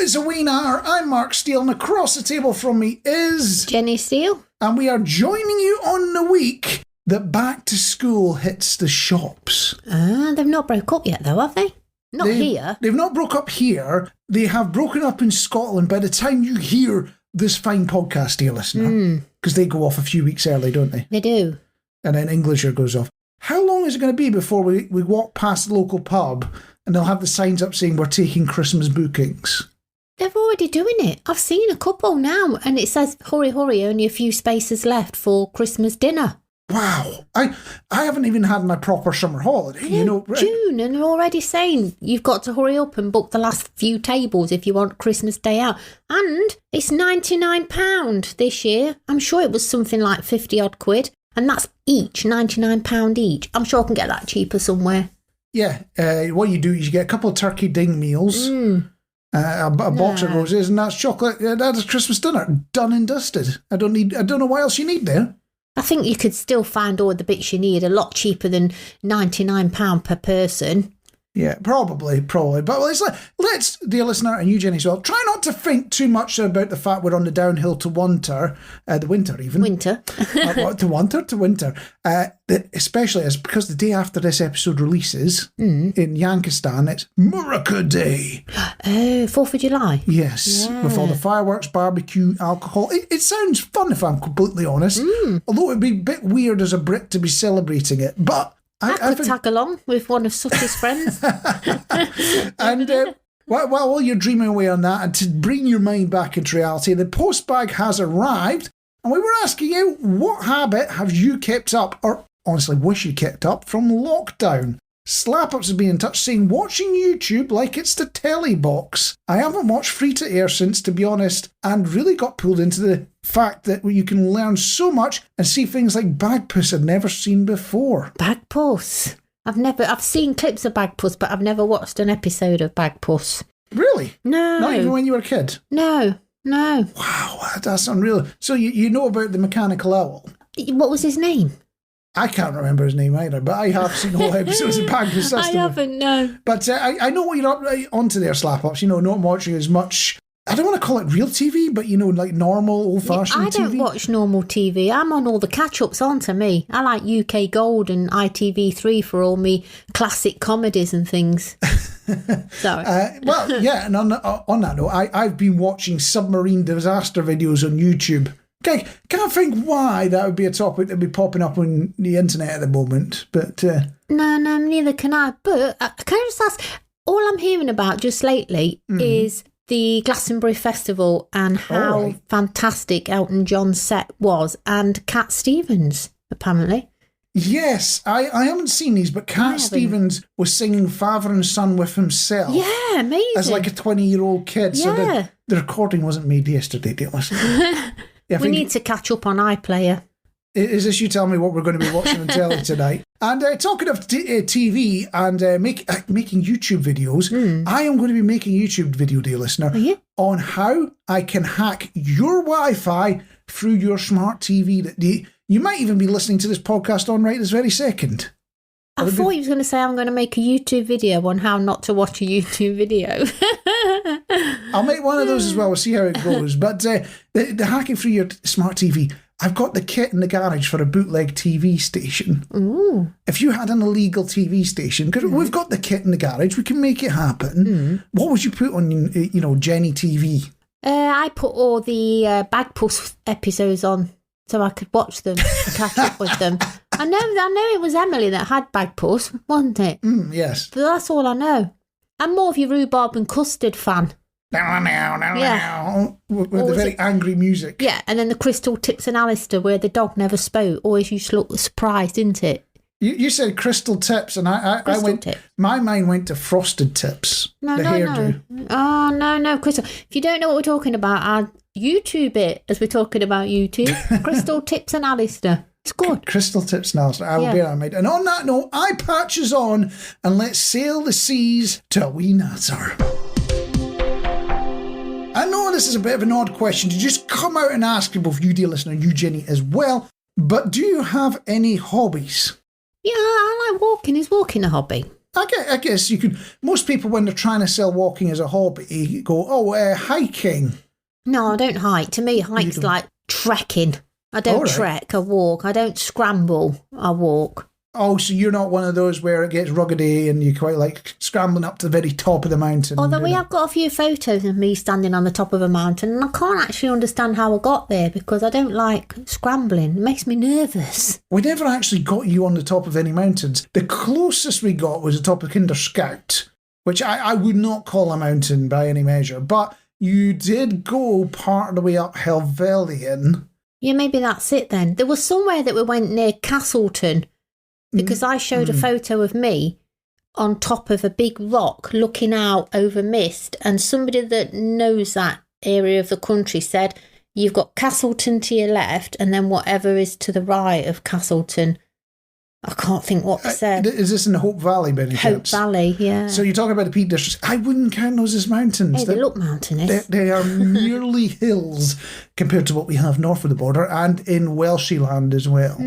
It's a Wee Natter. I'm Marc Steele, and across the table from me is... Jenny Steele. And we are joining you on the week that back to school hits the shops. They've not broke up yet though, have they? Not here. They've not broke up here. They have broken up in Scotland by the time you hear this fine podcast, dear listener. Because they go off a few weeks early, don't they? They do. And then Englisher goes off. How long is it going to be before we walk past the local pub and they'll have the signs up saying we're taking Christmas bookings? They're already doing it. I've seen a couple now, and it says, hurry, hurry, only a few spaces left for Christmas dinner. Wow. I haven't even had my proper summer holiday. June, and they're already saying you've got to hurry up and book the last few tables if you want Christmas Day out. And it's £99 this year. I'm sure it was something like 50 odd quid. And that's each, £99 each. I'm sure I can get that cheaper somewhere. Yeah. What you do is you get a couple of turkey ding meals, a box of roses, and that's chocolate. That's Christmas dinner. Done and dusted. I don't know what else you need there. I think you could still find all the bits you need a lot cheaper than £99 per person. Yeah, probably. But let's, dear listener, and you, Jenny, as well, try not to think too much about the fact we're on the downhill to winter, the winter even. Winter. to winter. Especially as because the day after this episode releases, in Yankistan, it's Muraka Day. Oh, 4th of July. Yes, with all the fireworks, barbecue, alcohol. It sounds fun if I'm completely honest, although it'd be a bit weird as a Brit to be celebrating it, but... I could tag along with one of Sooty's friends. And while you're dreaming away on that, and to bring your mind back into reality, the post bag has arrived, and we were asking you, what habit have you kept up, or honestly wish you kept up, from lockdown? Slap-ups have been in touch saying, watching YouTube like it's the telly box. I haven't watched free-to-air since, to be honest, and really got pulled into the fact that you can learn so much and see things like Bagpuss I've never seen before. Bagpuss? I've seen clips of Bagpuss, but I've never watched an episode of Bagpuss. Really? No. Not even when you were a kid? No. Wow, that's unreal. So you know about the mechanical owl? What was his name? I can't remember his name either, but I have seen all episodes of Bagpuss System. I haven't, no. But I know what you're onto there, Slap-Ups. Not watching as much... I don't want to call it real TV, but, like normal, old-fashioned TV. I don't watch normal TV. I'm on all the catch-ups, aren't I, me? I like UK Gold and ITV3 for all me classic comedies and things. Sorry. And on that note, I've been watching submarine disaster videos on YouTube. Okay, can't think why that would be a topic that would be popping up on the internet at the moment, but... No, neither can I. But can I just ask, all I'm hearing about just lately is the Glastonbury Festival and how fantastic Elton John's set was, and Cat Stevens, apparently. Yes, I haven't seen these, but Cat Stevens was singing Father and Son with himself. Yeah, amazing. As like a 20-year-old kid. Yeah. So the recording wasn't made yesterday, dear listener. Yeah, we need to catch up on iPlayer. Is this you tell me what we're going to be watching on telly tonight? And talking of TV and making YouTube videos, I am going to be making a YouTube video, dear listener, on how I can hack your Wi-Fi through your smart TV. That you might even be listening to this podcast on right this very second. I thought you was going to say I'm going to make a YouTube video on how not to watch a YouTube video. I'll make one of those as well. We'll see how it goes. But the hacking through your smart TV, I've got the kit in the garage for a bootleg TV station. Ooh. If you had an illegal TV station, because we've got the kit in the garage, we can make it happen. What would you put on, Jenny TV? I put all the Bagpuss episodes on so I could watch them and catch up with them. I know it was Emily that had Bagpuss, wasn't it? Yes. But that's all I know. I'm more of your rhubarb and custard fan. Yeah. With the very angry music. Yeah, and then the Crystal Tips and Alistair where the dog never spoke. Always used to look surprised, didn't it? You said Crystal Tips, and I went. Tips. My mind went to Frosted Tips. Hairdo. Oh no, Crystal! If you don't know what we're talking about, I'll YouTube it as we're talking about YouTube. Crystal Tips and Alistair. It's good. Crystal Tips and Alistair. I will bear that in mind. And on that note, eye patches on, and let's sail the seas to Wee Natter. I know this is a bit of an odd question to just come out and ask both you, dear listener, and you, Jenny, as well. But do you have any hobbies? Yeah, I like walking. Is walking a hobby? I guess you could. Most people, when they're trying to sell walking as a hobby, go, hiking. No, I don't hike. To me, hike's like trekking. I don't trek, I walk. I don't scramble, I walk. Oh, so you're not one of those where it gets ruggedy and you quite like scrambling up to the very top of the mountain. Although we have got a few photos of me standing on the top of a mountain, and I can't actually understand how I got there because I don't like scrambling. It makes me nervous. We never actually got you on the top of any mountains. The closest we got was the top of Kinder Scout, which I would not call a mountain by any measure, but you did go part of the way up Helvellyn. Yeah, maybe that's it then. There was somewhere that we went near Castleton, because I showed a photo of me on top of a big rock looking out over mist, and somebody that knows that area of the country said, you've got Castleton to your left and then whatever is to the right of Castleton. I can't think what they said. Is this in the Hope Valley, by any chance? Hope Valley, yeah. So you're talking about the Peak District. I wouldn't count those as mountains. Hey, they look mountainous. They are merely hills compared to what we have north of the border and in Welshie land as well.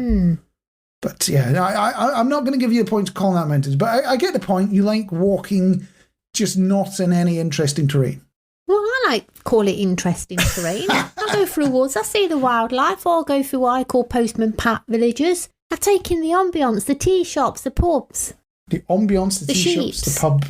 But yeah, I'm not going to give you a point to call that mountains, but I get the point. You like walking, just not in any interesting terrain. Well, I like call it interesting terrain. I go through woods, I see the wildlife, or I go through what I call Postman Pat villages. I take in the ambience, the tea shops, the pubs. The ambience, the tea shops, the pub,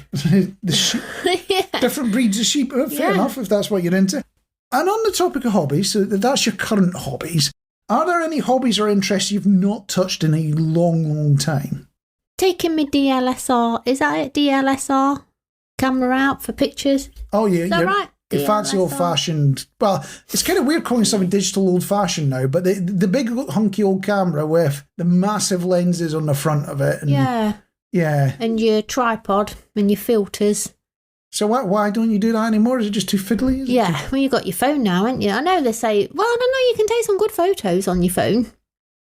the sheep. Yeah. Different breeds of sheep. Fair enough, if that's what you're into. And on the topic of hobbies, so that's your current hobbies. Are there any hobbies or interests you've not touched in a long, long time? Taking my DLSR, is that it? DLSR camera out for pictures? Oh, yeah. Is that right? The fancy old-fashioned... Well, it's kind of weird calling something digital old-fashioned now, but the big hunky old camera with the massive lenses on the front of it. And, yeah. And your tripod and your filters. So why don't you do that anymore? Is it just too fiddly? Well, you've got your phone now, haven't you? I know they say, well, I don't know, you can take some good photos on your phone.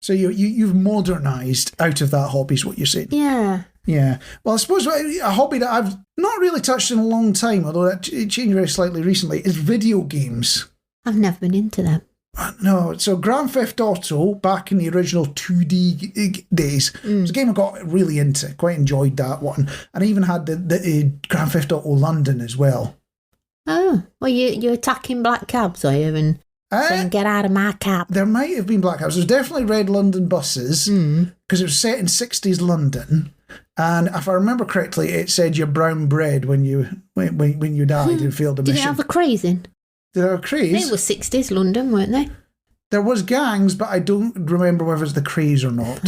So you've modernised out of that hobby is what you're saying? Yeah. Yeah. Well, I suppose a hobby that I've not really touched in a long time, although it changed very slightly recently, is video games. I've never been into them. No, so Grand Theft Auto, back in the original 2D days, was a game I got really into. Quite enjoyed that one. And I even had the Grand Theft Auto London as well. Oh, well, you're attacking black cabs, are you? And saying, get out of my cab. There might have been black cabs. There's definitely red London buses, because it was set in 60s London. And if I remember correctly, it said you're brown bread when you died and failed a mission. Did it have a craze in? Did it have a craze? They were 60s London, weren't they? There was gangs, but I don't remember whether it's the craze or not.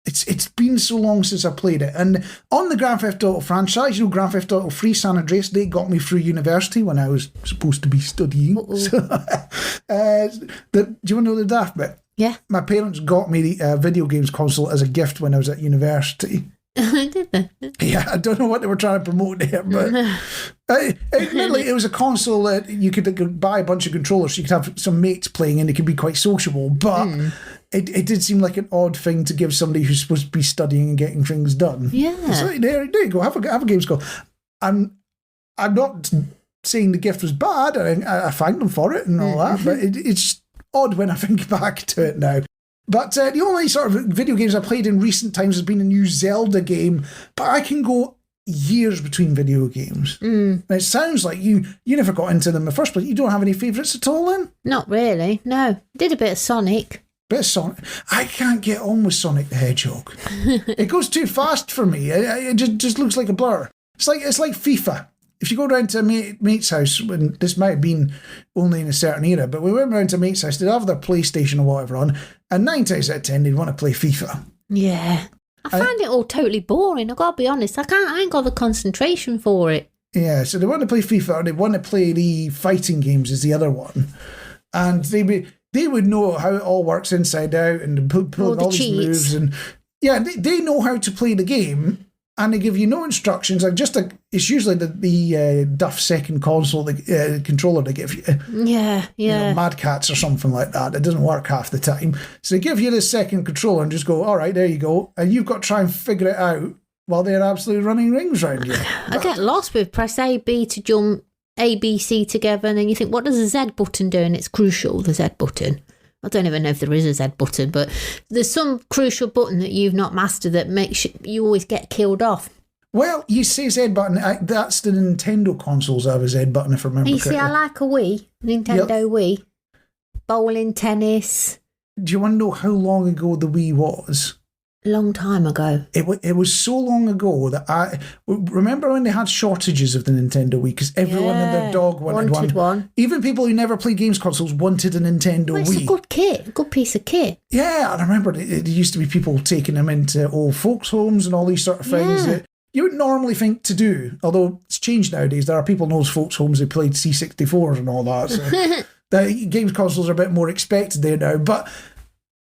It's been so long since I played it. And on the Grand Theft Auto franchise, Grand Theft Auto 3 San Andreas, they got me through university when I was supposed to be studying. So, do you want to know the daft bit? Yeah. My parents got me the video games console as a gift when I was at university. Did they? Yeah, I don't know what they were trying to promote there, but admittedly, it was a console that you could buy a bunch of controllers so you could have some mates playing and it could be quite sociable, but it did seem like an odd thing to give somebody who's supposed to be studying and getting things done. Yeah. So there you go, have a games call. I'm not saying the gift was bad, I thanked them for it and all that, but it's odd when I think back to it now. But the only sort of video games I played in recent times has been a new Zelda game, but I can go years between video games. And it sounds like you never got into them in the first place. You don't have any favourites at all then? Not really, no. Did a bit of Sonic. Bit of Sonic. I can't get on with Sonic the Hedgehog. It goes too fast for me. It just looks like a blur. It's like FIFA. If you go round to a mate's house, and this might have been only in a certain era, but we went round to a mate's house, they'd have their PlayStation or whatever on, and 9 times out of 10 they'd want to play FIFA. Yeah. I find it all totally boring, I've got to be honest. I ain't got the concentration for it. Yeah, so they want to play FIFA, or they want to play the fighting games is the other one. And they would know how it all works inside out, and pull all these moves. And yeah, they know how to play the game. And they give you no instructions. It's usually the duff second console, the controller they give you. Yeah. You know, Mad Cats or something like that. It doesn't work half the time. So they give you this second controller and just go, all right, there you go. And you've got to try and figure it out while they're absolutely running rings around you. I get lost with press A, B to jump, A, B, C together. And then you think, what does the Z button do? And it's crucial, the Z button. I don't even know if there is a Z button, but there's some crucial button that you've not mastered that makes you always get killed off. Well, you say Z button. That's the Nintendo consoles have a Z button, if I remember You correctly. see, I like a Wii, Nintendo Wii, bowling, tennis. Do you want to know how long ago the Wii was? A long time ago. It was so long ago that I remember when they had shortages of the Nintendo Wii because everyone and their dog wanted one. Even people who never played games consoles wanted a Nintendo Wii. It's a good kit, a good piece of kit. Yeah, and I remember it used to be people taking them into old folks' homes and all these sort of things that you would normally think to do. Although it's changed nowadays. There are people in those folks' homes who played C64s and all that. So the games consoles are a bit more expected there now. But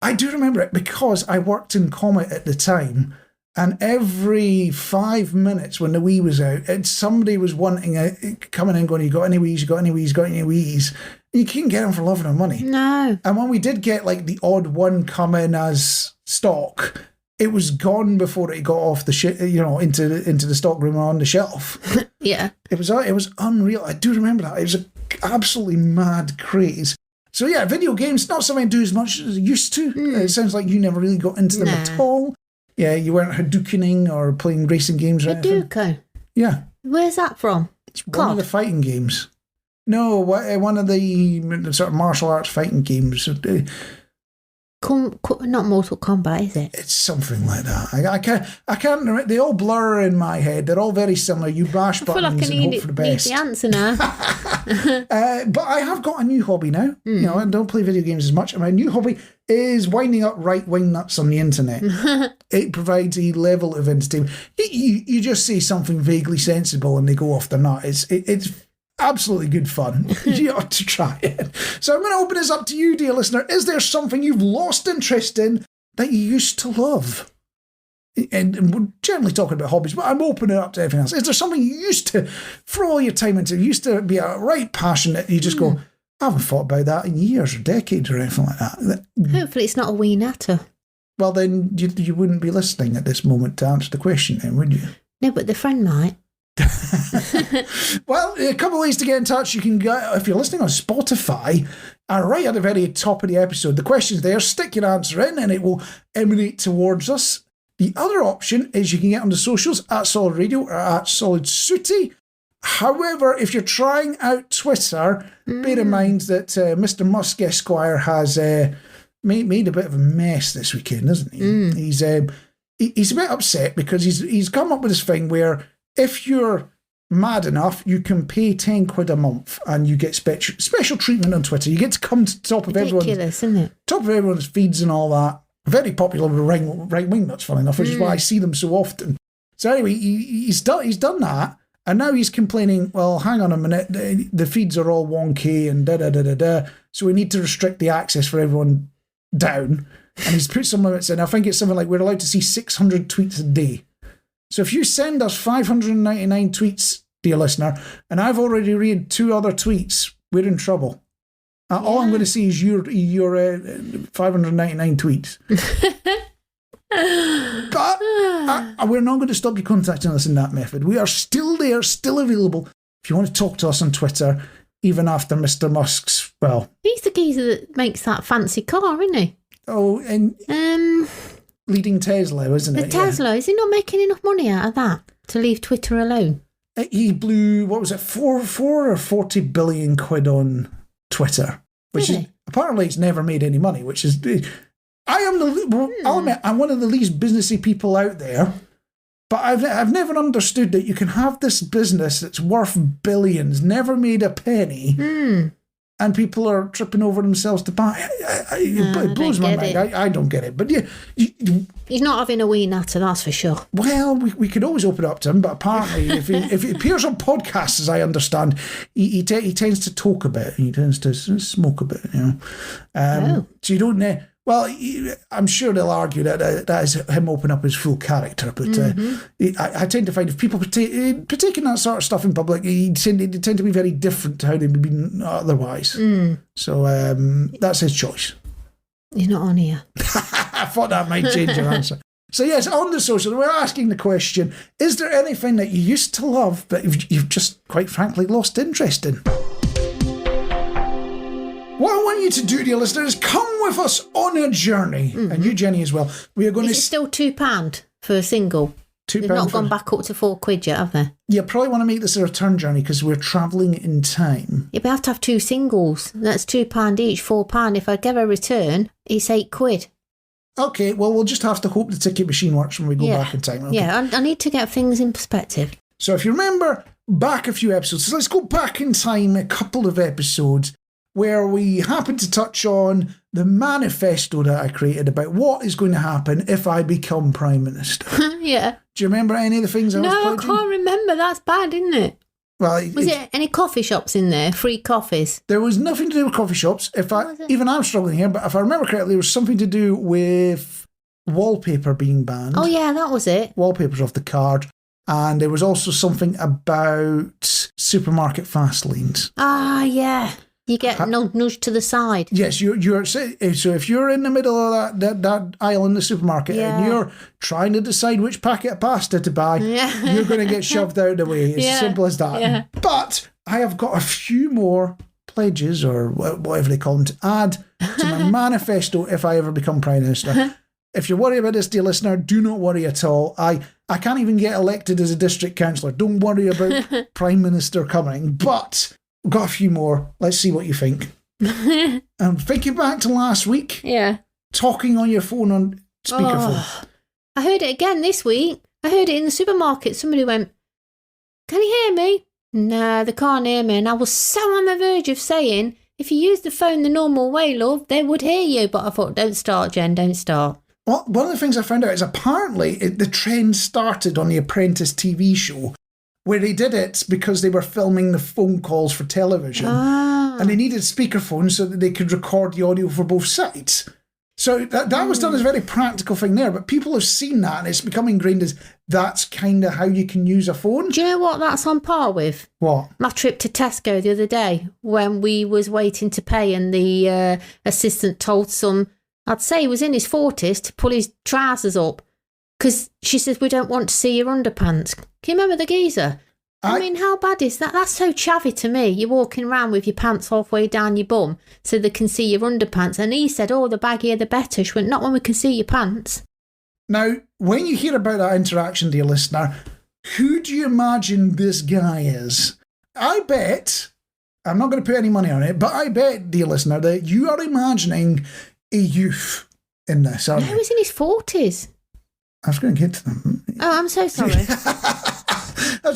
I do remember it because I worked in Comet at the time, and every 5 minutes when the Wii was out, somebody was wanting coming in going, you got any Wiis, you got any Wiis, you got any Wiis? And you couldn't get them for love nor money. No. And when we did get like the odd one come in as stock, it was gone before it got off the into the stock room on the shelf. Yeah. It was unreal. I do remember that. It was an absolutely mad craze. So yeah, video games, not something I do as much as I used to. It sounds like you never really got into them at all. Yeah, you weren't Hadoukening or playing racing games or anything. Hadouken? Yeah. Where's that from? It's one of the fighting games. No, one of the sort of martial arts fighting games. Not Mortal Kombat, is it? It's something like that. I can't remember. They all blur in my head. They're all very similar. You bash buttons and hope for the best. I need the answer now. But I have got a new hobby now. You know, I don't play video games as much. And my new hobby is winding up right-wing nuts on the internet. It provides a level of entertainment. You just say something vaguely sensible and they go off the nut. It's absolutely good fun. You ought to try it. So I'm going to open this up to you, dear listener. Is there something you've lost interest in that you used to love? And we're generally talking about hobbies, but I'm opening it up to everything else. Is there something you used to throw all your time into, used to be a right passion that you just go, I haven't thought about that in years or decades or anything like that? Hopefully it's not a Wee Natter. Well, then you wouldn't be listening at this moment to answer the question then, would you? No, but the friend might. Well, a couple of ways to get in touch. You can go, if you're listening on Spotify, right at the very top of the episode, the question's there, stick your answer in and it will emanate towards us. The other option is you can get on the socials at Solid Radio or at Solid Sooty. However, if you're trying out Twitter, bear in mind that Mr. Musk Esquire has made a bit of a mess this weekend, isn't he? He's a bit upset because he's come up with this thing where if you're mad enough, you can pay £10 a month and you get special treatment on Twitter. You get to come to the top of everyone's feeds and all that. Very popular with right-wing nuts, funny enough, which is why I see them so often. So anyway, he's done that, and now he's complaining, well, hang on a minute, the feeds are all wonky and da-da-da-da-da, so we need to restrict the access for everyone down. And he's put some limits in. I think it's something like we're allowed to see 600 tweets a day. So if you send us 599 tweets, dear listener, and I've already read 2 other tweets, we're in trouble. All I'm going to see is your 599 tweets. But we're not going to stop you contacting us in that method. We are still there, still available. If you want to talk to us on Twitter, even after Mr. Musk's, well... He's the geezer that makes that fancy car, isn't he? Oh, and... leading Tesla, isn't it? The Tesla, is he not making enough money out of that to leave Twitter alone? He blew, what was it, 4 or 40 billion quid on Twitter, which is apparently it's never made any money, which is... I'll admit, I'm one of the least businessy people out there, but I've never understood that you can have this business that's worth billions, never made a penny, and people are tripping over themselves to buy it. It blows my mind. I don't get it. But yeah, he's not having a Wee Natter, that's for sure. Well, we could always open it up to him, but apparently if he appears on podcasts, as I understand, he tends to talk a bit. He tends to smoke a bit, you know. So you don't... Well, I'm sure they'll argue that is him open up his full character, but I tend to find if people partaking that sort of stuff in public, they tend to be very different to how they've been otherwise. So that's his choice. He's not on here. I thought that might change your answer. So yes, on the social, we're asking the question, is there anything that you used to love but you've just, quite frankly, lost interest in? What I want you to do, dear listeners, is come with us on a journey, and you, Jenny, as well. We are going Is it still £2 for a single? They've not gone back up to £4 yet, have they? You probably want to make this a return journey because we're travelling in time. Yeah, but I have to have 2 singles. That's £2 each, £4. If I give a return, it's £8. Okay, well, we'll just have to hope the ticket machine works when we go back in time. Okay. Yeah, I need to get things in perspective. So if you remember back a few episodes, so let's go back in time a couple of episodes where we happened to touch on the manifesto that I created about what is going to happen if I become Prime Minister. Yeah. Do you remember any of the things I was pledging? No, I can't remember. That's bad, isn't it? Well, was it any coffee shops in there? Free coffees? There was nothing to do with coffee shops. Even I'm struggling here, but if I remember correctly, there was something to do with wallpaper being banned. Oh, yeah, that was it. Wallpaper's off the card. And there was also something about supermarket fast lanes. Ah, yeah. You get nudged to the side. Yes, you're. So if you're in the middle of that aisle in the supermarket and you're trying to decide which packet of pasta to buy, you're going to get shoved out of the way. It's as simple as that. Yeah. But I have got a few more pledges, or whatever they call them, to add to my manifesto if I ever become Prime Minister. If you're worried about this, dear listener, do not worry at all. I can't even get elected as a district councillor. Don't worry about Prime Minister coming. But we've got a few more. Let's see what you think. Thinking back to last week. Yeah. Talking on your phone on speakerphone. Oh, I heard it again this week. I heard it in the supermarket. Somebody went, "Can you hear me?" No, they can't hear me. And I was so on the verge of saying, if you use the phone the normal way, love, they would hear you. But I thought, don't start, Jen, don't start. Well, one of the things I found out is apparently the trend started on the Apprentice TV show, where they did it because they were filming the phone calls for television. And they needed speakerphones so that they could record the audio for both sides. So that was done as a very practical thing there, but people have seen that and it's become ingrained as that's kind of how you can use a phone. Do you know what that's on par with? What? My trip to Tesco the other day when we was waiting to pay and the assistant told some, I'd say he was in his 40s, to pull his trousers up because she says, "We don't want to see your underpants." Can you remember the geezer? I mean, how bad is that? That's so chavvy to me. You're walking around with your pants halfway down your bum so they can see your underpants. And he said, "Oh, the baggier the better." She went, "Not when we can see your pants." Now, when you hear about that interaction, dear listener, who do you imagine this guy is? I bet, I'm not going to put any money on it, but I bet, dear listener, that you are imagining a youth in this, aren't you? No, he's in his 40s. I was going to get to them. Oh, I'm so sorry. I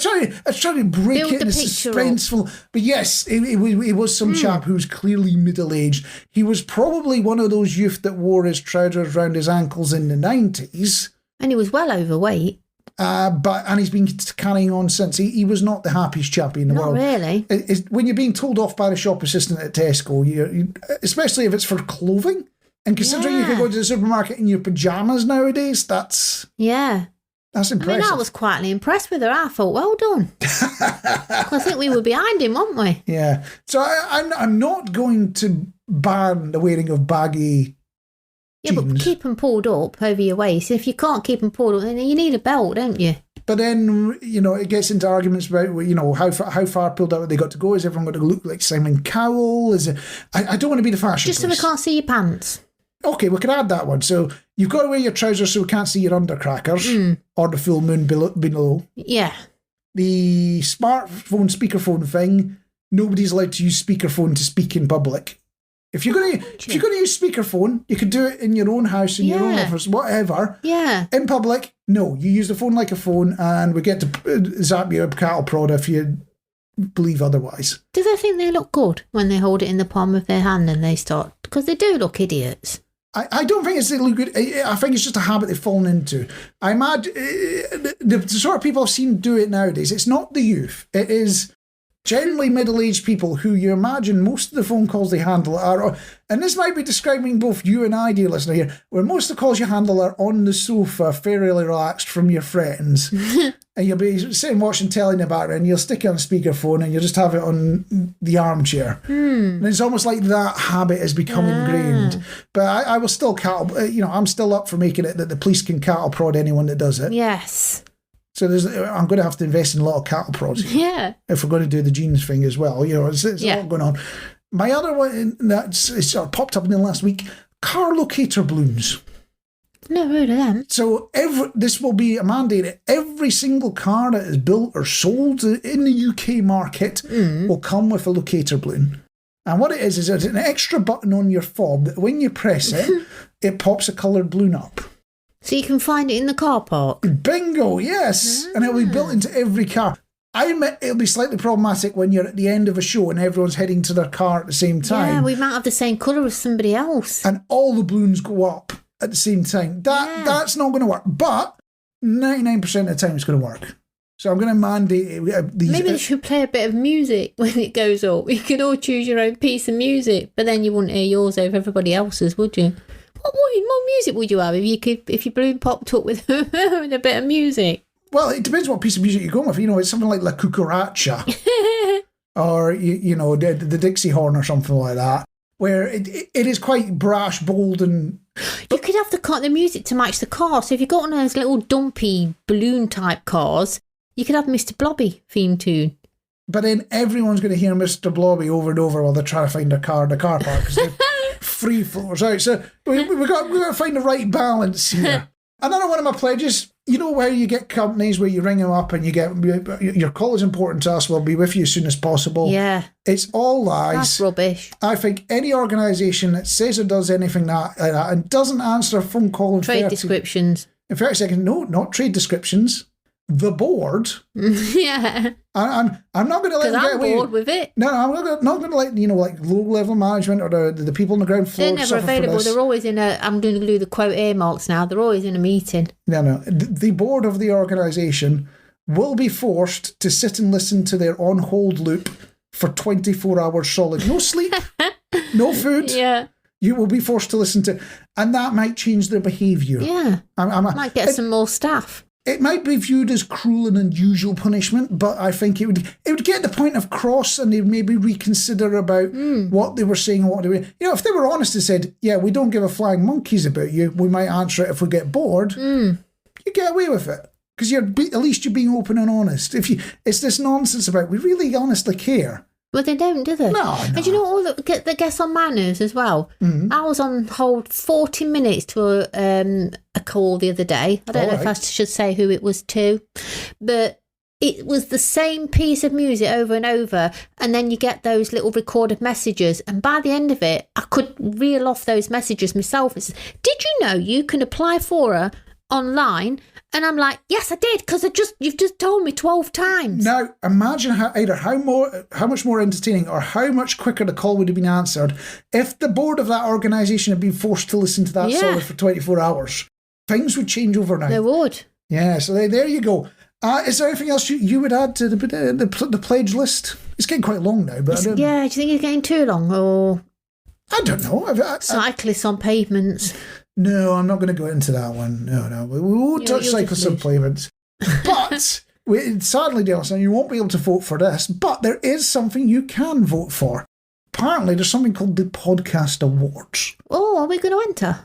was trying to break Build it in a suspenseful. But yes, he was some chap who was clearly middle-aged. He was probably one of those youth that wore his trousers round his ankles in the 90s. And he was well overweight. And he's been carrying on since. He was not the happiest chappie in the world. Not really. When you're being told off by the shop assistant at Tesco, you especially if it's for clothing, and considering you can go to the supermarket in your pyjamas nowadays, that's impressive. I mean, I was quietly impressed with her. I thought, well done. I think we were behind him, weren't we? Yeah. So I'm not going to ban the wearing of baggy jeans. But keep them pulled up over your waist. If you can't keep them pulled up, then you need a belt, don't you? But then, it gets into arguments about, how far pulled out they got to go. Is everyone going to look like Simon Cowell? I don't want to be the fashion Just so we can't see your pants. Okay, we can add that one. So you've got to wear your trousers so we can't see your undercrackers or the full moon below. Yeah. The smartphone speakerphone thing, nobody's allowed to use speakerphone to speak in public. If you're going to use speakerphone, you could do it in your own house, in your own office, whatever. Yeah. In public, no. You use the phone like a phone, and we get to zap you a cattle prod if you believe otherwise. Do they think they look good when they hold it in the palm of their hand and they start? Because they do look idiots. I don't think it's they look good. I think it's just a habit they've fallen into. I imagine the sort of people I've seen do it nowadays, it's not the youth. It is generally middle-aged people who you imagine most of the phone calls they handle are, and this might be describing both you and I, dear listener here, where most of the calls you handle are on the sofa, fairly relaxed from your friends, and you'll be sitting watching telly in the background, you'll stick it on speakerphone and you'll just have it on the armchair. And it's almost like that habit has become ingrained. But I will still I'm still up for making it that the police can cattle prod anyone that does it. Yes. So I'm going to have to invest in a lot of cattle prods. Yeah. If we're going to do the jeans thing as well. It's a lot going on. My other one that's sort of popped up in the last week, car locator balloons. Never heard of them. So this will be a mandate. Every single car that is built or sold in the UK market will come with a locator balloon. And what it is it's an extra button on your fob that when you press it, it pops a coloured balloon up. So you can find it in the car park? Bingo, yes. And it'll be built into every car. I admit it'll be slightly problematic when you're at the end of a show and everyone's heading to their car at the same time. Yeah, we might have the same colour as somebody else. And all the balloons go up at the same time. That's not going to work. But 99% of the time it's going to work. So I'm going to mandate these. Maybe they should play a bit of music when it goes up. You could all choose your own piece of music, but then you wouldn't hear yours over everybody else's, would you? What more music would you have if your balloon popped up with a bit of music? Well, it depends what piece of music you're going with. You know, it's something like La Cucaracha or, you know, the Dixie Horn or something like that, where it is quite brash, bold and... You could have the music to match the car. So if you've got one of those little dumpy balloon type cars, you could have Mr. Blobby theme tune. But then everyone's going to hear Mr. Blobby over and over while they're trying to find their car in the car park because they're free floors out. So we've got to find the right balance here. Another one of my pledges, you know where you get companies where you ring them up and you get, your call is important to us, we'll be with you as soon as possible. Yeah. It's all lies. That's rubbish. I think any organisation that says or does anything like that and doesn't answer a phone call in Trade descriptions. In 30 seconds, no, not trade descriptions. The board. Yeah. I'm not going to let them get away. I'm bored with it. No, I'm not going to let, like low-level management or the people on the ground floor They're never available. They're always in I'm going to do the quote earmarks now. They're always in a meeting. No. The board of the organisation will be forced to sit and listen to their on-hold loop for 24 hours solid. No sleep, no food. Yeah. You will be forced to listen to, and that might change their behaviour. Yeah. Might get some more staff. It might be viewed as cruel and unusual punishment, but I think it would get the point of cross and they'd maybe reconsider about what they were saying and what they were... You know, if they were honest and said, yeah, we don't give a flying monkeys about you, we might answer it if we get bored, you get away with it. Because at least you're being open and honest. It's this nonsense about, we really honestly care. Well, they don't, do they? No. And you know all that gets on my nerves as well? Mm-hmm. I was on hold 40 minutes to a call the other day. I don't know if I should say who it was to, but it was the same piece of music over and over, and then you get those little recorded messages, and by the end of it, I could reel off those messages myself. It says, did you know you can apply for her online? And I'm like, yes, I did, because you've just told me 12 times. Now, imagine how much more entertaining or how much quicker the call would have been answered if the board of that organisation had been forced to listen to that solid for 24 hours. Things would change overnight. They would. Yeah, so there you go. Is there anything else you would add to the pledge list? It's getting quite long now. But do you think it's getting too long? Or I don't know. Cyclists on pavements. No, I'm not going to go into that one. No. We won't touch cyclists on pavements. But, sadly, Delson, you won't be able to vote for this, but there is something you can vote for. Apparently, there's something called the Podcast Awards. Oh, are we going to enter?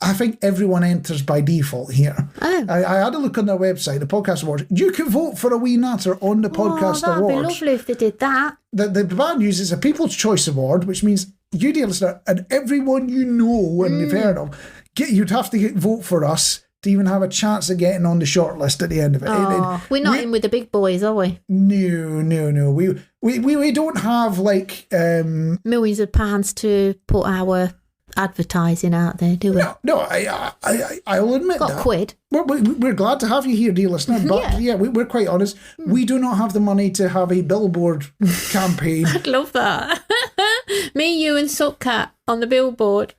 I think everyone enters by default here. Oh. I had a look on their website, the Podcast Awards. You can vote for a Wee Natter on the Podcast Awards. That'd be lovely if they did that. The bad news is a People's Choice Award, which means you, dear listener, and everyone you know and you've heard of, you'd have to vote for us to even have a chance of getting on the shortlist at the end of it. We're not in with the big boys, are we? No. We don't have like millions of pounds to put our advertising out there, do we? No, I'll admit that. Got quid. We're glad to have you here, dear listener, but we're quite honest. We do not have the money to have a billboard campaign. I'd love that. Me, you and Sutcat on the billboard.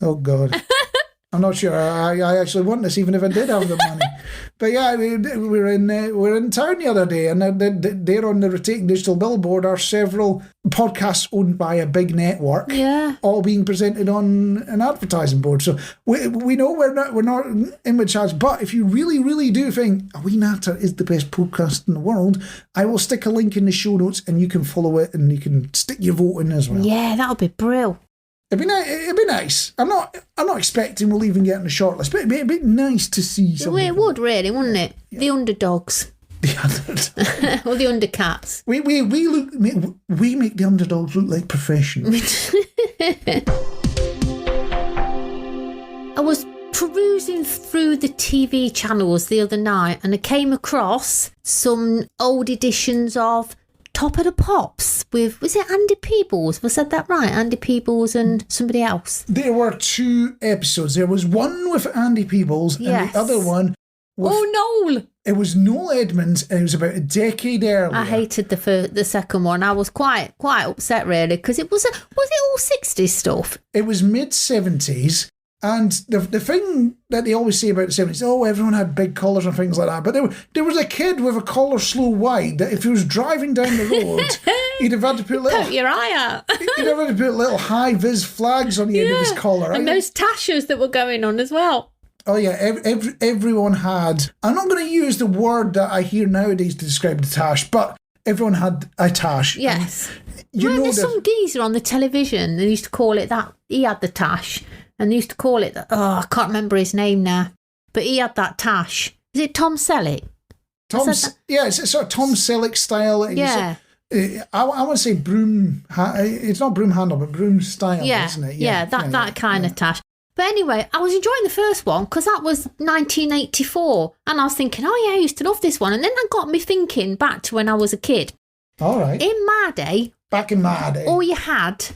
Oh, God. I'm not sure I actually want this, even if I did have the money. But yeah, we're in town the other day, and there on the rotating digital billboard are several podcasts owned by a big network. Yeah, all being presented on an advertising board. So we know we're not in with charge. But if you really do think A Wee Natter is the best podcast in the world, I will stick a link in the show notes, and you can follow it, and you can stick your vote in as well. Yeah, that'll be brilliant. It'd be nice. I'm not expecting we'll even get on the shortlist, but it'd be nice to see something. It would really, wouldn't it? Yeah. The underdogs. The underdogs. Or the undercats. We make the underdogs look like professionals. I was perusing through the TV channels the other night and I came across some old editions of Top of the Pops with, was it Andy Peebles? Have I said that right? Andy Peebles and somebody else. There were 2 episodes. There was one with Andy Peebles and the other one with... Oh, Noel! It was Noel Edmonds and it was about a decade earlier. I hated the second one. I was quite upset really because it was it all 60s stuff? It was mid-70s. And the thing that they always say about the 70s, everyone had big collars and things like that. But there was a kid with a collar so wide that if he was driving down the road, he'd have had to put little... Poke your eye out. He'd have had to put little high-vis flags on the end of his collar. And those tashes that were going on as well. Oh, yeah, everyone had... I'm not going to use the word that I hear nowadays to describe the tash, but everyone had a tash. Yes. There's some geezer on the television, they used to call it that. He had the tash. And they used to call it, I can't remember his name now, but he had that tash. Is it Tom Selleck? Yeah, it's sort of Tom Selleck style. Yeah. I want to say broom, it's not broom handle, but broom style, isn't it? Yeah, that kind of tash. But anyway, I was enjoying the first one because that was 1984. And I was thinking, I used to love this one. And then that got me thinking back to when I was a kid. All right. In my day. Back in my day. All you had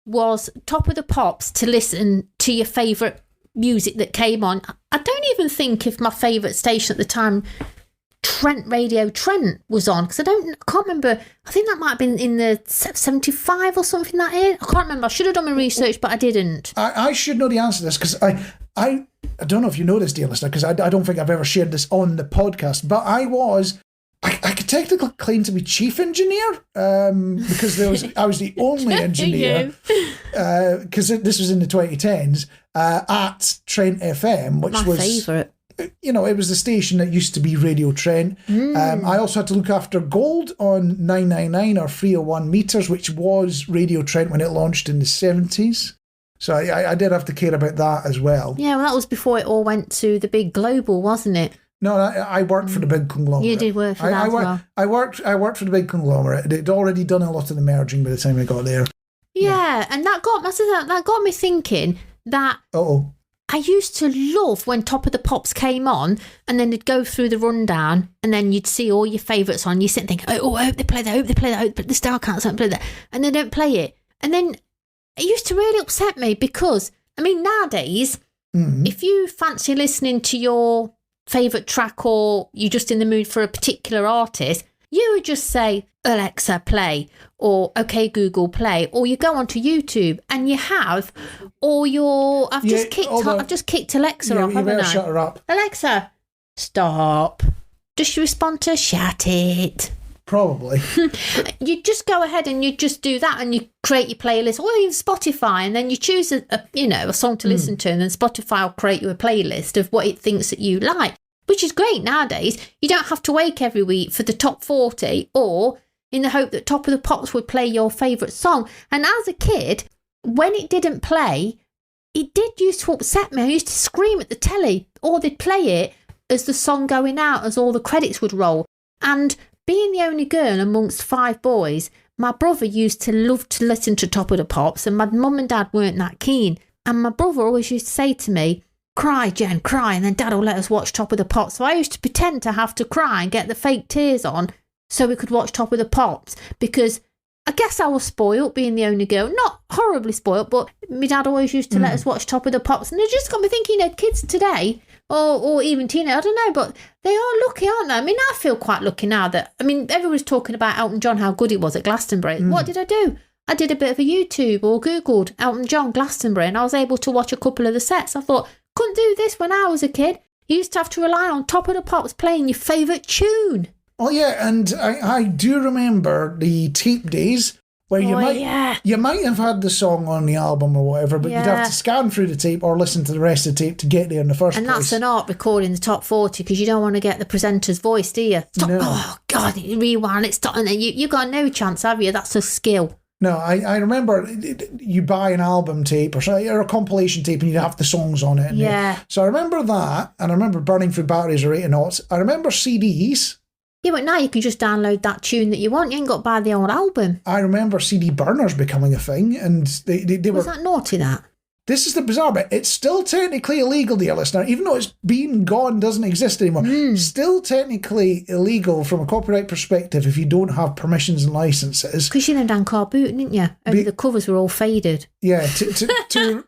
was Top of the Pops to listen to your favourite music that came on. I don't even think if my favourite station at the time, Radio Trent, was on, because I can't remember. I think that might have been in the 75 or something that year. I can't remember. I should have done my research, but I didn't. I should know the answer to this, because I don't know if you know this, dear listener, because I don't think I've ever shared this on the podcast, but I could technically claim to be chief engineer because I was the only engineer because this was in the 2010s at Trent FM, which was my favourite. It was the station that used to be Radio Trent. I also had to look after Gold on 999 or 301 meters, which was Radio Trent when it launched in the 70s. So I did have to care about that as well. Yeah, well, that was before it all went to the big global, wasn't it? No, I worked for the big conglomerate. You did work for that as well. I worked for the big conglomerate. They'd already done a lot of the merging by the time I got there. Yeah, and that got me thinking that I used to love when Top of the Pops came on and then they'd go through the rundown and then you'd see all your favourites on. You sit and think, I hope they play that, I hope they play that, but the Star Cats don't play that. And they don't play it. And then it used to really upset me because, nowadays, if you fancy listening to your favourite track or you're just in the mood for a particular artist, you would just say, Alexa, play, or OK, Google, play, or you go onto YouTube and you have all your... I've just kicked Alexa off, haven't I? Shut her up. Alexa, stop. Does she respond to shut it? Probably. You just go ahead and you just do that and you create your playlist, or even Spotify, and then you choose a song to listen to, and then Spotify will create you a playlist of what it thinks that you like, which is great nowadays. You don't have to wake every week for the top 40 or in the hope that Top of the Pops would play your favourite song. And as a kid, when it didn't play, it did used to upset me. I used to scream at the telly, or they'd play it as the song going out, as all the credits would roll. And being the only girl amongst 5 boys, my brother used to love to listen to Top of the Pops, and my mum and dad weren't that keen. And my brother always used to say to me, cry, Jen, cry, and then Dad will let us watch Top of the Pops. So I used to pretend to have to cry and get the fake tears on so we could watch Top of the Pops, because I guess I was spoilt being the only girl. Not horribly spoilt, but my dad always used to let us watch Top of the Pops. And it just got me thinking, kids today, or even teenagers, I don't know, but they are lucky, aren't they? I feel quite lucky now that, everyone's talking about Elton John, how good he was at Glastonbury. What did I do? I did a bit of a YouTube or Googled Elton John Glastonbury, and I was able to watch a couple of the sets. I thought, couldn't do this when I was a kid. You used to have to rely on Top of the Pops playing your favourite tune. Oh, yeah, and I do remember the tape days where you might have had the song on the album or whatever, but you'd have to scan through the tape or listen to the rest of the tape to get there in the first place. And that's an art, recording the top 40, because you don't want to get the presenter's voice, do you? No. Oh, God, rewind, it's and then you got no chance, have you? That's a skill. No, I remember you buy an album tape or a compilation tape and you'd have the songs on it. So I remember that, and I remember burning through batteries or 8 knots. I remember CDs. Yeah, but now you can just download that tune that you want. You ain't got to buy the whole album. I remember CD burners becoming a thing, and they were... Was that naughty, that? this is the bizarre bit. It's still technically illegal, dear listener, even though it's been gone, doesn't exist anymore. Still technically illegal from a copyright perspective if you don't have permissions and licenses. Because you done car booting, didn't you? Only the covers were all faded. Yeah, to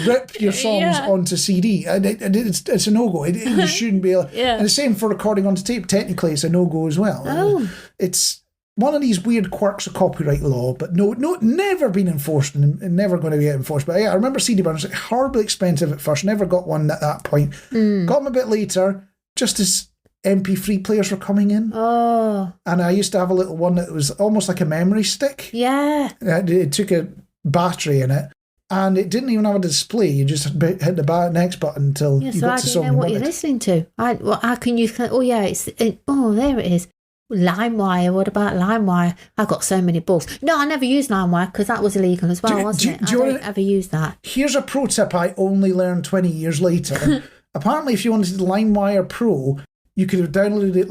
rip your songs onto CD. And it's a no-go. You shouldn't be able... And the same for recording onto tape. Technically, it's a no-go as well. Oh. It's one of these weird quirks of copyright law, but no, never been enforced and never going to be enforced. But yeah, I remember CD burners, horribly expensive at first. Never got one at that point. Got them a bit later, just as MP3 players were coming in. Oh. And I used to have a little one that was almost like a memory stick. Yeah. It took a battery in it. And it didn't even have a display. You just hit the next button until you got to something. I didn't know what you're listening to. How can you... Oh, yeah, there it is. LimeWire, what about LimeWire? I've got so many books. No, I never used LimeWire because that was illegal as well, wasn't it? I don't ever use that. Here's a pro tip I only learned 20 years later. Apparently, if you wanted LimeWire Pro, you could have downloaded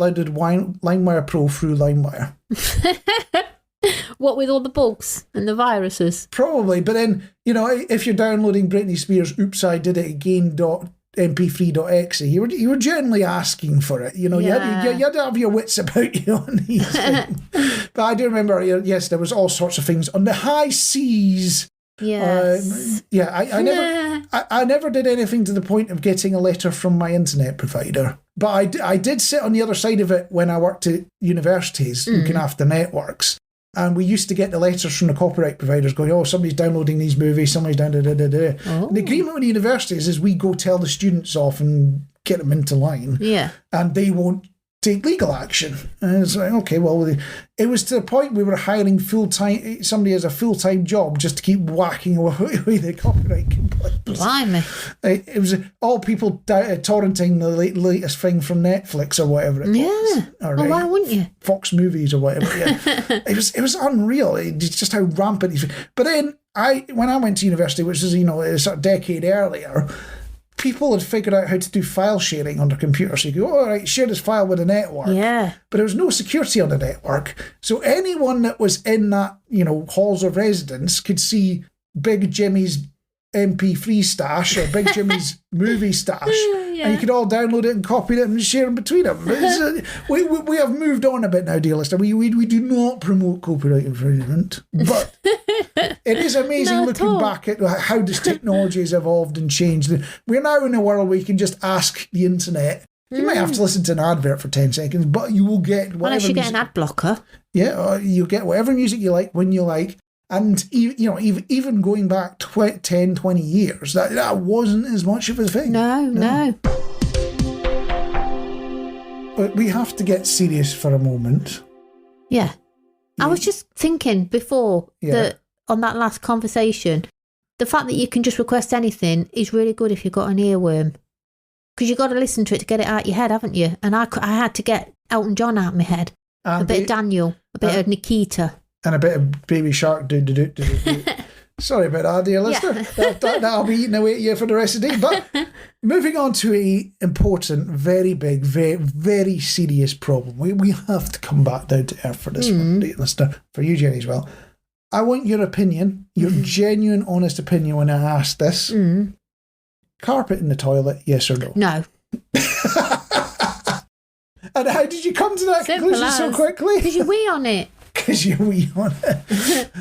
LimeWire Pro through LimeWire. What with all the bugs and the viruses? Probably, but then, if you're downloading Britney Spears' Oops, I Did It Again mp3.exe, you were generally asking for it. You had to have your wits about you on these things. But I do remember, yes, there was all sorts of things on the high seas. Yes. I never did anything to the point of getting a letter from my internet provider. But I did sit on the other side of it when I worked at universities looking after networks. And we used to get the letters from the copyright providers going, somebody's downloading these movies, somebody's down, The agreement with the universities is we go tell the students off and get them into line. Yeah. And they won't take legal action. And it's like, okay, well, it was to the point we were hiring somebody as a full-time job just to keep whacking away the copyright complaints. Blimey. It was all people torrenting the latest thing from Netflix or whatever it was. Yeah. Or, why wouldn't you? Fox Movies or whatever. Yeah. It was unreal. It's just how rampant. But then when I went to university, which was a sort of decade earlier, people had figured out how to do file sharing on their computer. So you go, all right, share this file with a network. Yeah. But there was no security on the network. So anyone that was in that, halls of residence could see Big Jimmy's MP3 stash or Big Jimmy's movie stash. And you could all download it and copy it and share it between them. We have moved on a bit now, dear listener. We do not promote copyright infringement. But it is amazing looking back at how this technology has evolved and changed. We're now in a world where you can just ask the internet. You might have to listen to an advert for 10 seconds, but you will get whatever unless you get an ad blocker. Yeah, you'll get whatever music you like when you like. And, even going back 10, 20 years, that wasn't as much of a thing. No. But we have to get serious for a moment. Yeah. I was just thinking before that on that last conversation, the fact that you can just request anything is really good if you've got an earworm. Because you've got to listen to it to get it out of your head, haven't you? And I had to get Elton John out of my head. A bit of Daniel, a bit of Nikita. And a bit of Baby Shark. Sorry about that, dear listener. That'll be eating away at you for the rest of the day. But moving on to a important, very big, very, very serious problem. We have to come back down to earth for this one, dear listener. For you, Jenny, as well. I want your opinion, your genuine, honest opinion when I ask this. Carpet in the toilet, yes or no? No. And how did you come to that conclusion so quickly? Because you wee on it. Because you wee on it.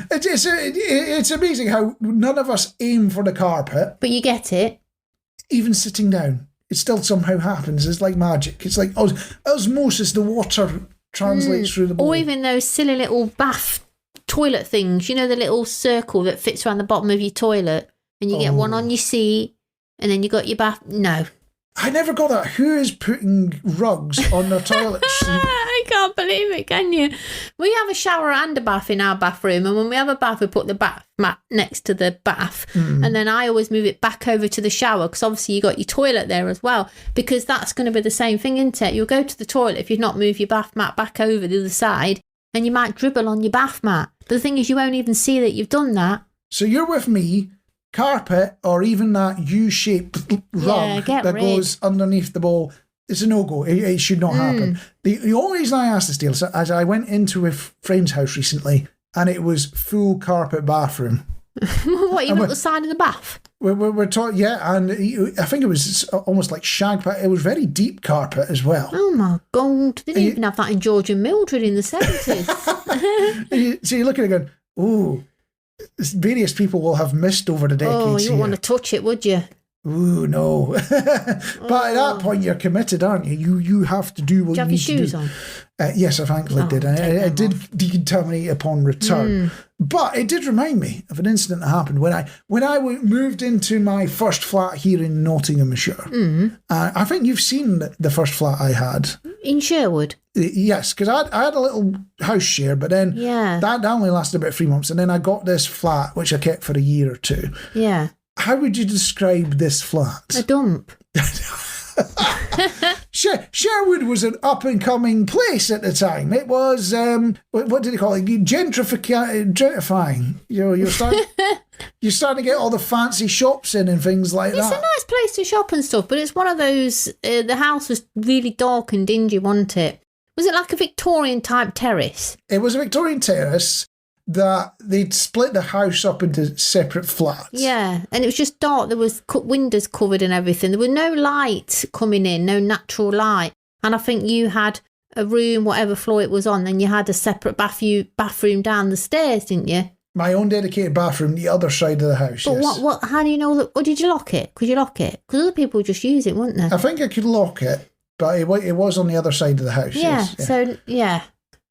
It's amazing how none of us aim for the carpet. But you get it. Even sitting down, it still somehow happens. It's like magic. It's like osmosis, the water translates through the bowl. Or even those silly little bath toilet things. The little circle that fits around the bottom of your toilet. And you get one on your seat. And then you got your bath. No. I nenever got that. Who is putting rugs on their toilet seat? I can't believe it, can you? We have a shower and a bath in our bathroom, and when we have a bath, we put the bath mat next to the bath, and then I always move it back over to the shower, because obviously you got your toilet there as well, because that's going to be the same thing, isn't it? You'll go to the toilet if you've not moved your bath mat back over the other side, and you might dribble on your bath mat. But the thing is, you won't even see that you've done that. So you're with me. Carpet or even that U-shaped rug that goes underneath the bowl, it's a no-go. It should not happen. The only reason I asked this deal is as I went into a friend's house recently and it was full carpet bathroom. What, even at the side of the bath? We're talking, yeah, and I think it was almost like shag, but it was very deep carpet as well. Oh my God. They didn't even have that in George and Mildred in the 70s. So you're looking at it going, ooh, various people will have missed over the decades. Oh, you wouldn't want to touch it, would you? Ooh, no. But at that point, you're committed, aren't you? You have to do what you need to do. Do you have your shoes on? Yes, I thankfully did. And it did decontaminate upon return. But it did remind me of an incident that happened when I moved into my first flat here in Nottinghamshire. I think you've seen the first flat I had. In Sherwood? Yes, because I had a little house share, but then that only lasted about 3 months. And then I got this flat, which I kept for a year or two. Yeah. How would you describe this flat? A dump. Sherwood was an up-and-coming place at the time. It was, what did they call it? Gentrifying. You're starting to get all the fancy shops in and things like that. It's a nice place to shop and stuff, but it's one of those, the house was really dark and dingy, wasn't it? Was it like a Victorian-type terrace? It was a Victorian terrace that they'd split the house up into separate flats. Yeah, and it was just dark. There was windows covered and everything. There was no light coming in, no natural light. And I think you had a room, whatever floor it was on, then you had a separate bathroom down the stairs, didn't you? My own dedicated bathroom, the other side of the house, but yes. What? How do you know that? Or did you lock it? Could you lock it? Because other people would just use it, wouldn't they? I think I could lock it, but it was on the other side of the house, yes. So, yeah.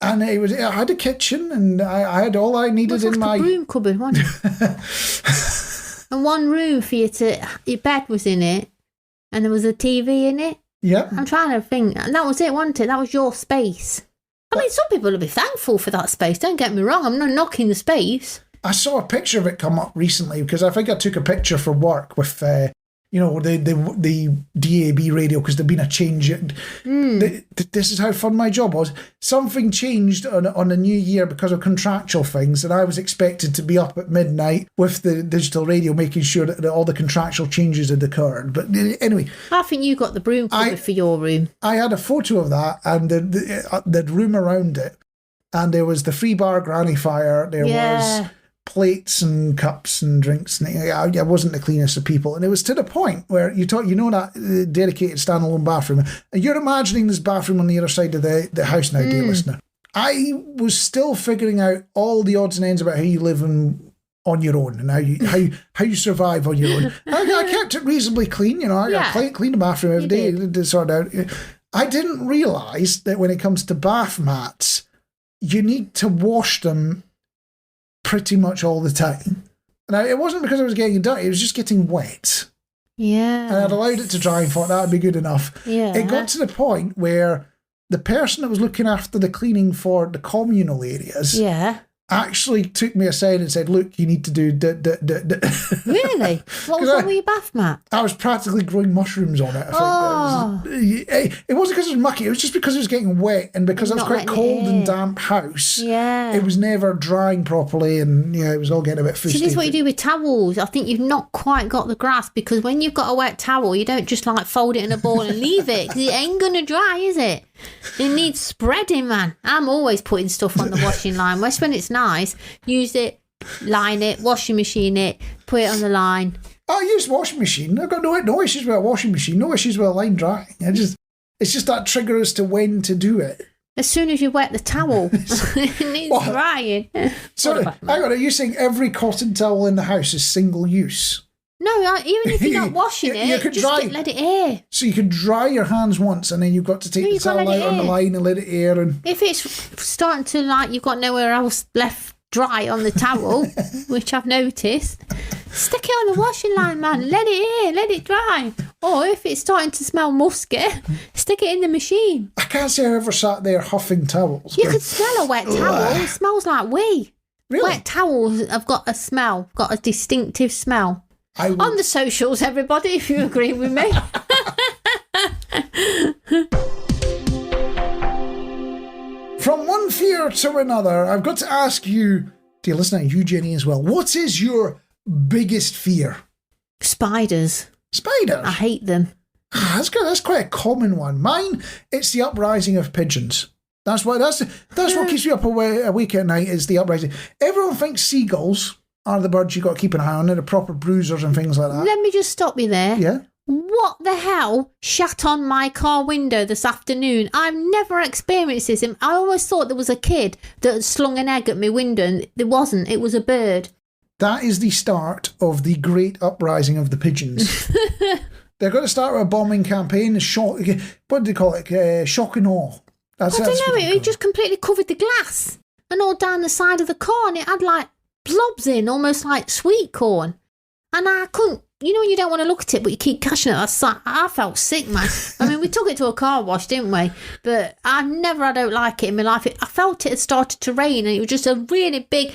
And I had a kitchen, and I had all I needed in my broom cupboard, wasn't it? And one room for your bed was in it, and there was a TV in it. Yep. I'm trying to think, and that was it, wasn't it? That was your space. I mean, some people will be thankful for that space. Don't get me wrong. I'm not knocking the space. I saw a picture of it come up recently because I think I took a picture for work with the DAB radio because there'd been a change. This is how fun my job was. Something changed on the new year because of contractual things, and I was expected to be up at midnight with the digital radio making sure that all the contractual changes had occurred. But anyway, I think you got the broom cupboard for your room. I had a photo of that and the room around it, and there was the free bar granny fire. There was plates and cups and drinks, and I wasn't the cleanest of people, and it was to the point where that dedicated standalone bathroom, and you're imagining this bathroom on the other side of the house now, dear listener. I was still figuring out all the odds and ends about how you live on your own and how you survive on your own. I kept it reasonably clean, I cleaned the bathroom every day to sort out. I didn't realise that when it comes to bath mats, you need to wash them pretty much all the time. Now, it wasn't because I was getting dirty, it was just getting wet. Yeah. And I'd allowed it to dry and thought that would be good enough. Yeah. It got to the point where the person that was looking after the cleaning for the communal areas actually took me aside and said, look, you need to do... Really? What was wrong with your bath mat? I was practically growing mushrooms on it, I think. It wasn't because it was mucky, it was just because it was getting wet, and because I was quite cold and damp house. Yeah. It was never drying properly, and it was all getting a bit fusty. See, this is what you do with towels. I think you've not quite got the grasp, because when you've got a wet towel, you don't just fold it in a ball and leave it, because it ain't going to dry, is it? It needs spreading, man. I'm always putting stuff on the washing line. When it's nice, use it, line it, washing machine it, put it on the line. I use washing machine. I've got no issues with a washing machine, no issues with a line drying. It's just that trigger as to when to do it. As soon as you wet the towel, it needs drying. So, are you saying every cotton towel in the house is single use? No, even if you're not washing it, let it air. So you can dry your hands once, and then you've got to take the towel out on the line and let it air. And if it's starting to you've got nowhere else left dry on the towel, which I've noticed, stick it on the washing line, man. Let it air, let it dry. Or if it's starting to smell musky, stick it in the machine. I can't say I ever sat there huffing towels. You could smell a wet towel. It smells like wee. Really? Wet towels have got a distinctive smell. On the socials, everybody, if you agree with me. From one fear to another, I've got to ask you, dear listener, you, Jenny, as well, what is your biggest fear? Spiders. Spiders? I hate them. That's quite a common one. Mine, it's the uprising of pigeons. That's what keeps me up awake at night, is the uprising. Everyone thinks seagulls. are the birds you've got to keep an eye on. They're the proper bruisers and things like that. Let me just stop you there. Yeah? What the hell shat on my car window this afternoon? I've never experienced this. I always thought there was a kid that had slung an egg at my window, and there wasn't. It was a bird. That is the start of the great uprising of the pigeons. They're going to start a bombing campaign. What do they call it? Shock and awe. I don't know. It just completely covered the glass and all down the side of the car, and it had like blobs in, almost like sweet corn. And I couldn't. You know when you don't want to look at it, but you keep catching it? I felt sick, man. I mean, we took it to a car wash, didn't we? But I don't like it in my life. I felt it had started to rain, and it was just a really big,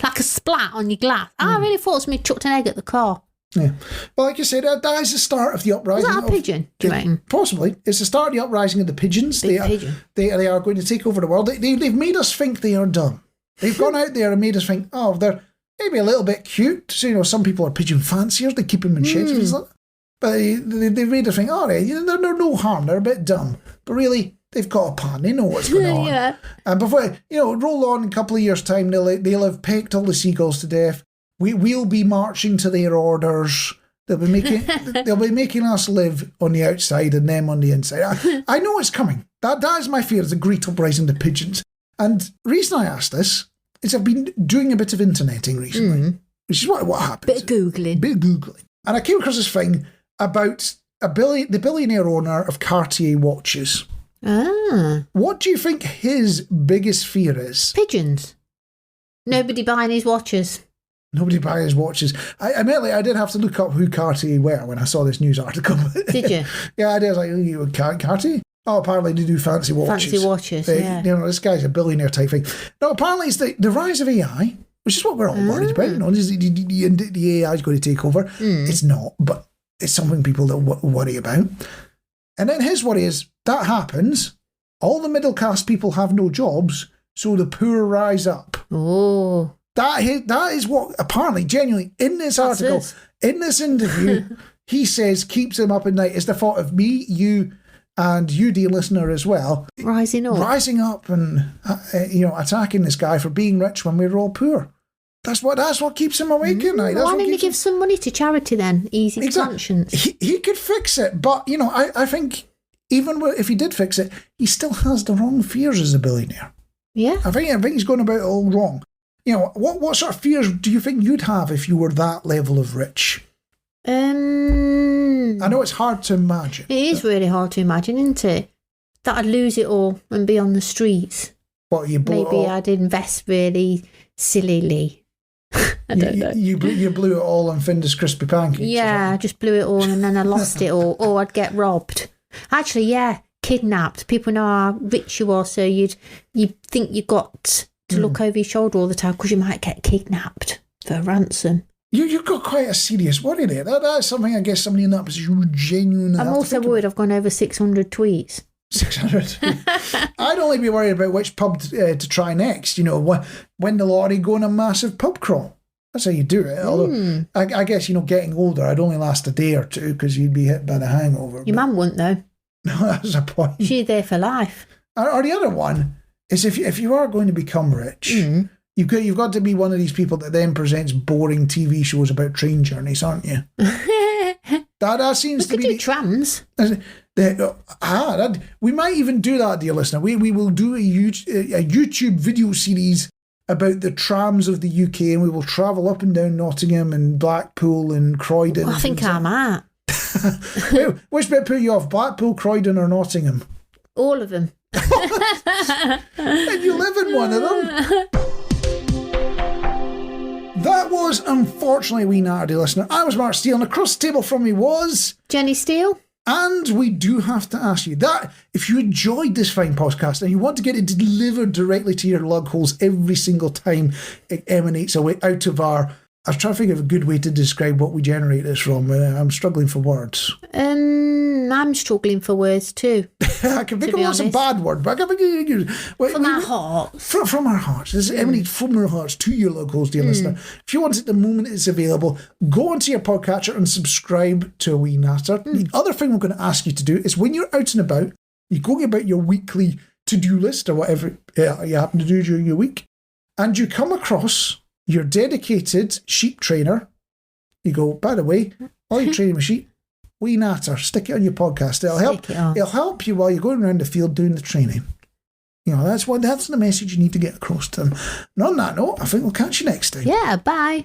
like a splat on your glass. I really thought somebody chucked an egg at the car. Yeah. Well, like you said, that is the start of the uprising. Is that a pigeon, do you reckon? Possibly. It's the start of the uprising of the pigeons. Pigeon. They are going to take over the world. They've made us think they are dumb. They've gone out there and made us think, oh, they're maybe a little bit cute. So, some people are pigeon fanciers. They keep them in sheds. But they've made us think, oh, they're no harm. They're a bit dumb. But really, they've got a plan. They know what's going on. Yeah. And before, roll on in a couple of years' time, they'll have pecked all the seagulls to death. We'll be marching to their orders. They'll be making us live on the outside and them on the inside. I know it's coming. That is my fear. It's a great uprising of the pigeons. And the reason I asked this is I've been doing a bit of interneting recently, which is what happens. Bit of Googling. And I came across this thing about the billionaire owner of Cartier watches. What do you think his biggest fear is? Pigeons. Nobody buying his watches. Nobody buys his watches. Admittedly, I did have to look up who Cartier were when I saw this news article. Did you? Yeah, I did. I was like, you Cartier? Oh, apparently they do fancy watches. Fancy watches, yeah. This guy's a billionaire type thing. No, apparently it's the rise of AI, which is what we're all worried about. The AI is going to take over. It's not, but it's something people don't worry about. And then his worry is, that happens, all the middle class people have no jobs, so the poor rise up. Oh. That is what, apparently, genuinely, in this article, in this interview, he says keeps him up at night is the thought of me, you, and you, dear listener, as well. Rising up and, attacking this guy for being rich when we were all poor. That's what keeps him awake at night. Why don't you give some money to charity then? Easy conscience. He could fix it, but, I think even if he did fix it, he still has the wrong fears as a billionaire. Yeah. I think he's going about it all wrong. What sort of fears do you think you'd have if you were that level of rich? I know it's hard to imagine. It is really hard to imagine, isn't it? That I'd lose it all and be on the streets. Maybe I'd invest really sillily. I don't know. You blew it all on Finder's crispy pancakes. Yeah, I just blew it all and then I lost it all. Or I'd get robbed. Actually, yeah, kidnapped. People know how rich you are, so you'd think you got to look over your shoulder all the time because you might get kidnapped for a ransom. You've got quite a serious worry there. That's something I guess somebody in that position would genuinely I'm also worried I've gone over 600 tweets. 600? I'd only be worried about which pub to try next. When the lorry go on a massive pub crawl. That's how you do it. Although, I guess, getting older, I'd only last a day or two because you'd be hit by the hangover. Your mum wouldn't, though. No, that's a point. She's there for life. Or the other one is if you are going to become rich, you've got to be one of these people that then presents boring TV shows about train journeys, aren't you? that seems to be... We could do trams. We might even do that, dear listener. We will do a YouTube video series about the trams of the UK, and we will travel up and down Nottingham and Blackpool and Croydon. I think I might. Which bit put you off, Blackpool, Croydon or Nottingham? All of them. And you live in one of them. That was, unfortunately, Wee Natter, dear listener. I was Marc Steele, and across the table from me was... Jenny Steele. And we do have to ask you that if you enjoyed this fine podcast and you want to get it delivered directly to your lug holes every single time it emanates away out of our... I was trying to think of a good way to describe what we generate this from. I'm struggling for words. I'm struggling for words too. I can think of lots of bad words, but I can think from our hearts. From our hearts. This emanates from our hearts to your lug holes, dear listener. If you want it the moment it's available, go onto your podcatcher and subscribe to a Wee Natter. The other thing we're going to ask you to do is when you're out and about, you're going about your weekly to-do list or whatever you happen to do during your week, and you come across your dedicated sheep trainer. You go, by the way, all your training with sheep, Wee Natter, stick it on your podcast. It'll help you while you're going around the field doing the training. That's the message you need to get across to them. And on that note, I think we'll catch you next time. Yeah, bye.